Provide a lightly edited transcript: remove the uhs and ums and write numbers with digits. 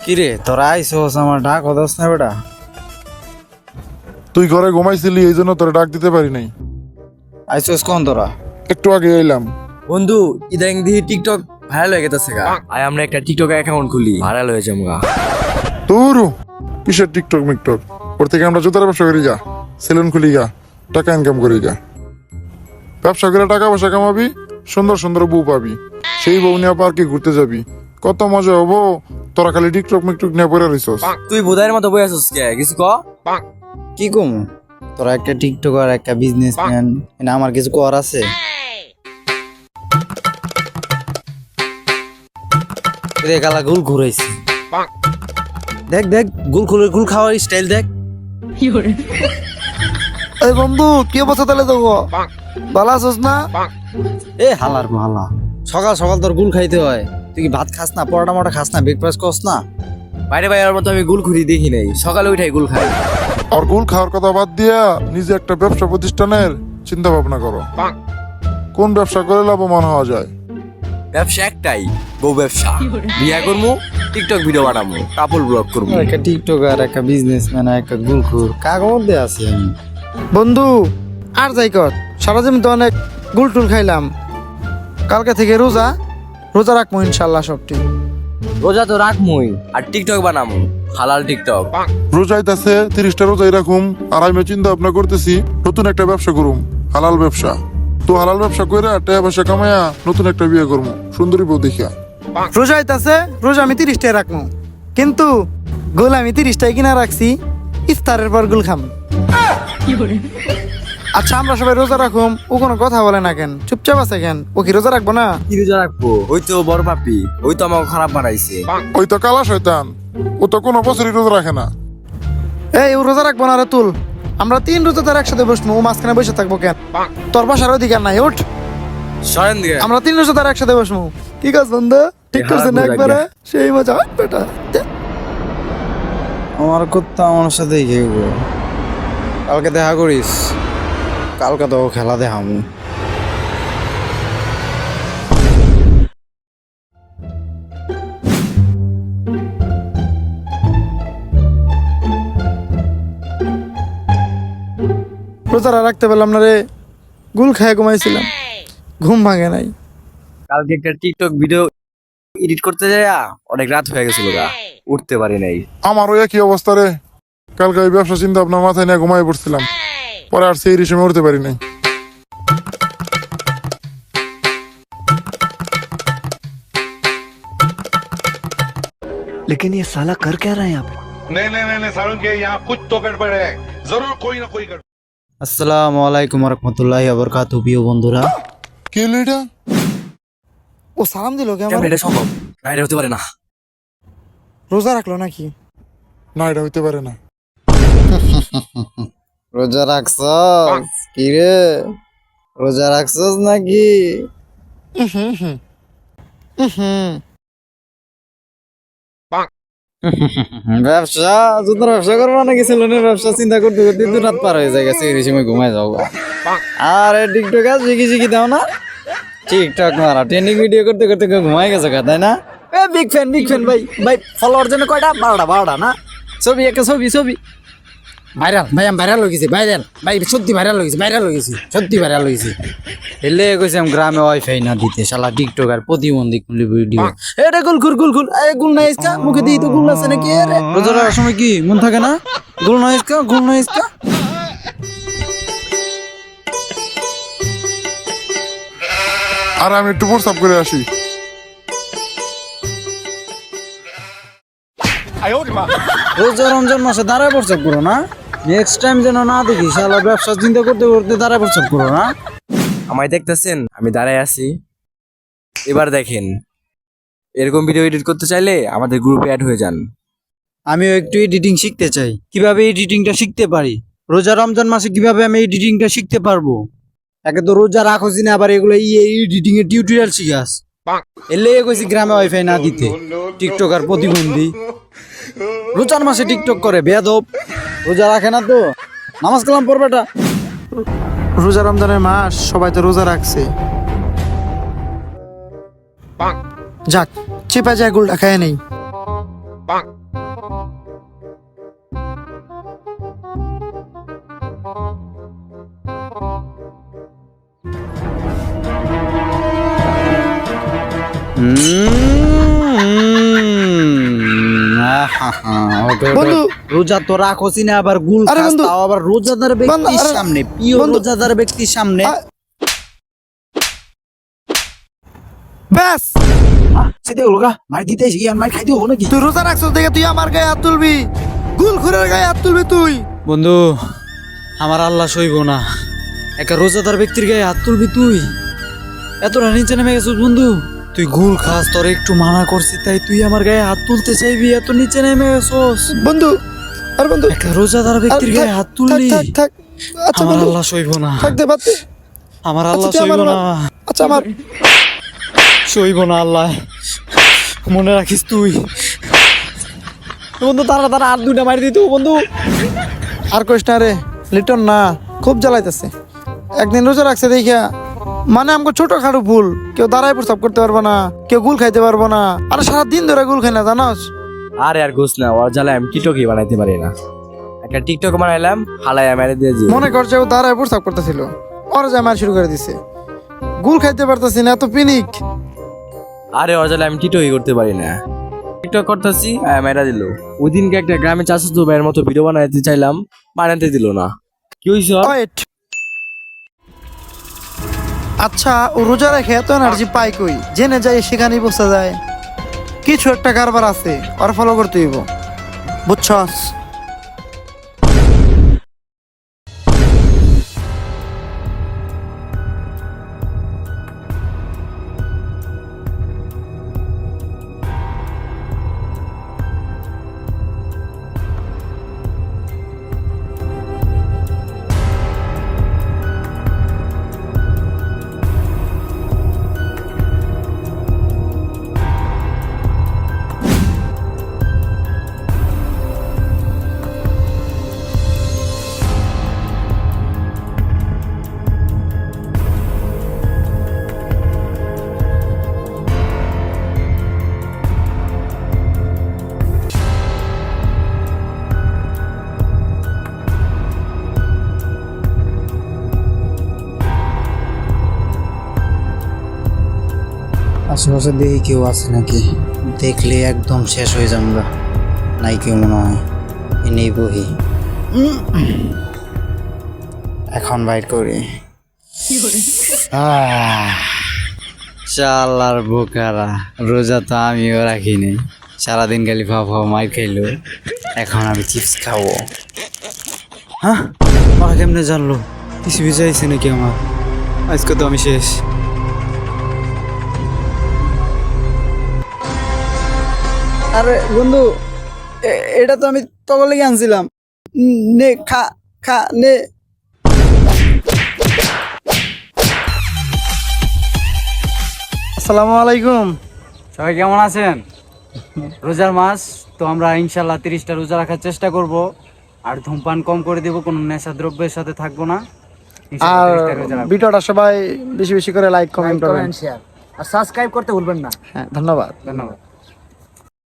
কিরে তোরা আইসোস আমার ডাক হদস না বেটা? তুই ঘরে ঘুমাইছিলি এই জন্য তোরে ডাক দিতে পারি নাই। আইসোস কোন তোরা? একটু আগে এলাম। বন্ধু ইদানিং দিহি টিকটক ভাইরাল হয়ে গেছে গা। আয় আমরা একটা টিকটক অ্যাকাউন্ট খুলি, ভাইরাল হয়ে যাবো গা। তোর কিসের টিকটক মিকটক? ওর থেকে আমরা জুতার ব্যবসা করি গা, সেলুন খুলি গা, টাকা ইনকাম করি গা। ব্যবসা করে টাকা পয়সা কামাবি, সুন্দর সুন্দর বউ পাবি, সেই বউ নিয়ে পার্কে ঘুরতে যাবি, কত মজা হবো। তোরা খালি টিকটক মিকটক নিয়ে পড়ে রইছস। তুই বোধাইয়ের মতো বই আছিস কে? কিছু ক। কি কম, তোরা একটা টিকটকার একটা বিজনেসম্যান, এটা আমার কিছু কর আছে? রে গালা গুল ঘুরাইছি, দেখ দেখ গুল খুলে গুল খাওয়ার স্টাইল দেখ। এই বন্ধু কি অবস্থা তাহলে তো ভালো আছিস না? এ হালার হালা, সকাল সকাল তোর গুল খাইতে হয়? তুই কি ভাত খাস না, পরোটা মটা খাস না, ব্রেকফাস্ট করস না? বাইরে বাইরের মতো আমি গুল খুঁড়ি দেখি নাই, সকালে উঠাই গুল খাই। আর গুল খাওয়ার কথা বাদ দিয়া নিজে একটা ব্যবসা প্রতিষ্ঠানের চিন্তা ভাবনা করো। কোন ব্যবসা করে লাভবান হওয়া যায়? ব্যবসা একটাই, বউ ব্যবসা। বিয়া করবো, টিকটক ভিডিও বানাবো, কাপড় ব্লগ করবো। একটা টিকটকার একটা বিজনেসম্যান একটা গুলখুর কাগর মধ্যে আছি আমি। বন্ধু আর যাই কর, সারা দিন তো অনেক গুলটুল খাইলাম। কালকে থেকে রোজা রোজা রাখবো ইনশাল্লাহ সব ঠিক। রোজা তো রাখমুই, আর টিকটক বানাবো, হালাল টিকটক। রোজাইতাছে 30টা রোজাই রাখুম, আর আমি চিন্তা ভাবনা করতেছি নতুন একটা ব্যবসা করুম, হালাল ব্যবসা। তো হালাল ব্যবসা কইরা টাকা পয়সা কামায়া নতুন একটা বিয়ে করবো, সুন্দরী বউ দেখিয়া। রোজা হইতাছে, রোজা আমি 30টাই রাখবো, কিন্তু গোল আমি 30টাই কিনা রাখছি, ইফতারের পর গুল খাম। আচ্ছা আমরা সবাই রোজা রাখুম, ও কোনো কথা বলে না কেন, চুপচাপ আছে কেন? ও কি রোজা রাখবো না? কি রোজা রাখবো? ওই তো বড় পাপি, ওই তো আমাকে খারাপ বানাইছে। ওই তো কালা শয়তান, ও তো কোনো বছরই রোজা রাখে না। এই ও রোজা রাখবো না রে তুল, আমরা 3 রোজাদার একসাথে বসবো, ও মাঝখানে বসে থাকবো কেন? তোর বসার অধিকার নাই, ওঠ। সরেন দিকে। আমরা 3 রোজাদার একসাথে বসবো, ঠিক আছে বন্ধু? ঠিক করছে না একবারে? সেই মজা বেটা। আমার কুত্তা আমার সাথে খেলবো, কালকে দেখা করিস, কালকে তো খেলা দেখামু। রোজারা রাখতে পারলাম না রে, গুল খায় ঘুমাইছিলাম, ঘুম ভাঙে নাই। কালকে একটা টিকটক ভিডিও এডিট করতে যাইয়া অনেক রাত হয়ে গেছিল গা, উঠতে পারি নাই। আমারও একই অবস্থা রে, কালকে ওই ব্যবসা চিন্তা ভাবনা মাথায় নিয়ে ঘুমাই পড়ছিলাম, পরে আর সেই সময় উঠতে পারি নাই। लेकिन ये साला कर क्या रहा है यहाँ पे? नहीं सारुण के यहाँ कुछ तो गड़बड़ है, जरूर कोई ना कोई गड़बड़। আসসালামু আলাইকুম রহমতুল্লাহি ওয়া বারাকাতুহু। প্রিয় বন্ধুরা, কি হলো এটা? ও সালাম দিল কে? কেমন আমার এটা সম্ভব? বাইরে হতে পারে না। রোজা রাখলো নাকি? না, এটা হইতে পারে না। রোজা রাখছস কি রে? রোজা রাখছস নাকি? ব্যবসা জুতার ব্যবসা করবো নাকি? সেলুনের ব্যবসা চিন্তা করতে করতে 2 রাত পার হয়ে যায়, গেছে এই সময় ঘুমাই যাও। আর টিকটক শিখি শিখি দাও না, টিকটক মারা ট্রেন্ডিং ভিডিও করতে করতে ঘুমাই গেছে তাই না? বিগ ফ্যান ভাই ভাই, ফলোয়ার জন্য কয়টা? 12টা না? ছবি একটা ছবি ভাইরাল ভাই, আমি ভাইরাল হয়ে গেছি, ভাইরাল ভাই, সত্যি ভাইরাল হয়ে গেছি, সত্যি ভাইরাল হয়ে গেছি। এলে কইছি আমি গ্রামে ওয়াইফাই না দিতে, শালা টিকটক আর প্রতিবন্ধী খুলি ভিডিও। এটা গুল গুল নাই ইসকা, মুখে দিই তো গুল আছে নাকি? আরে রোজা রাখার সময় কি মন থাকে না? গুল নাই ইসকা। আর আমি একটু প্রস্তাব করে আসি। রোজা রমজান মাসে দাঁড়ায় প্রস্তাব করো না, নেক্সট টাইম যেন না দেখি শালা ব্যবসা চিন্তা করতে করতে দাঁড়ায় প্রস্তাব করো না। আমায় দেখতেছেন আমি দাঁড়ায় আছি? এবার দেখেন, এরকম ভিডিও এডিট করতে চাইলে আমাদের গ্রুপে অ্যাড হয়ে যান। আমিও একটু এডিটিং শিখতে চাই, কিভাবে এডিটিংটা শিখতে পারি? রোজা রমজান মাসে কিভাবে আমি এডিটিংটা শিখতে পারবো? একে তো রোজা রাখোস না, আবার এগুলো এডিটিং এর টিউটোরিয়াল শিখাস। এলে কইছি গ্রামে ওয়াইফাই না দিতে, টিকটক আর প্রতিবন্ধী। রোজার মাসে টিকটক করে বেয়াদব, রোজা রাখে না তো, নামাজ কালাম পড়বেটা। রোজা রমজানের মাস, সবাই তো রোজা রাখছে, যাক চেপা যায় গুলটা খায় নেই। বন্ধু রোজা তো রাখোসি না, আবার গুল আরে খাস, বন্ধু, তাও আবার রোজাদার ব্যক্তির আরে সামনে, প্রিয় বন্ধু, রোজাদার ব্যক্তির সামনে। ব্যাস সেটা হলো গা, মার দিতে এসে আর মার খাইতে হবো নাকি? তুই রোজা রাখছিস দেখে তুই আমার গায়ে হাত তুলবি, গুল খুরের গায়ে হাত তুলবি তুই। বন্ধু, আমার আল্লাহ সইব না, একটা রোজাদার ব্যক্তির গায়ে হাত তুলবি তুই? এতটা নিচে নেমে গেছিস বন্ধু, তুই গুল খাস, তোর একটু মানা করছি তাই তুই আমার গায়ে হাত তুলতে চাইবি? এত নিচে নেমে গেছিস বন্ধু, আর বন্ধু একটা রোজাদার ব্যক্তির গায়ে হাত তুললি? থাক, থাক, থাক। আচ্ছা আমার বন্ধু, আল্লাহ সইব না, থাক দে, বাদ দে। আমার আচ্ছা, আল্লাহ তুই সইব আমার না, আচ্ছা আমার সইব না আল্লাহ, মনে রাখিস তুই। বন্ধু তারা তারা আর দুইটা মারি দিত বন্ধু। আর কইস না রে লিটন, না খুব জ্বালাইতেছে। একদিন রোজা রাখছে দেখিয়া, মানে আমাকে ছোট খাটো ভুল, কেউ দাঁড়ায় প্রস্তাব করতে পারবো না, কেউ গুল খাইতে পারবো না, আর সারাদিন ধরে গুল খাই না জানোস। আরে আর গোস না, ওর জ্বালায় আমি টিকটকই বানাইতে পারি না। একটা টিকটক বানাইলাম, হালাইয়া মেরে দিয়েছি। মনে করছে ও দাঁড়ায় প্রস্তাব করতেছিল, ওরা যা মার শুরু করে দিছে, গুল খাইতে পারতেছি না, এত পিনিক। আরে ওর জ্বালায় আমি টিকটকই করতে পারি না। টিকটক করতেছি, মেরা দিল। ওই দিনকে একটা গ্রামে চাচাতো ভাইয়ের মতো ভিডিও বানাইতে চাইলাম, বানাইতে দিল না। কি হয়েছে? ওয়েট, আচ্ছা ও রোজা রেখে এত এনার্জি পাই কই? জেনে যাই সেখানেই বসে যায়, কিছু একটা কারবার আছে, আর ফলো করতে হইব, বুঝছস? আশেপাশে দেখি কেউ আছে নাকি, দেখলে একদম শেষ হয়ে যাবো, নাই কেউ মনে হয়, এনেই বহি। এখন বাইট করি। চালার বোকারা, রোজা তো আমিও রাখিনি, সারাদিন খালি ভাব ভাব মার খাইলো, এখন আমি চিপস খাবো। হ্যাঁ, ওরা কেমনে জানলো? কিছু বুঝাইছে নাকি আমার? আজকে তো আমি শেষ। আরে বন্ধু, এটা তো আমি তখন লেগে আনছিলাম, নে খা খা নে। আসসালামু আলাইকুম। সবাই কেমন আছেন? রোজার মাস তো আমরা ইনশাল্লাহ 30টা রোজা রাখার চেষ্টা করব, আর ধূমপান কম করে দেব, কোনো নেশা দ্রব্যের সাথে থাকবো না। আর ভিডিওটা সবাই বেশি বেশি করে লাইক কমেন্ট করবেন, শেয়ার আর সাবস্ক্রাইব করতে ভুলবেন না। হ্যাঁ ধন্যবাদ। ধন্যবাদ।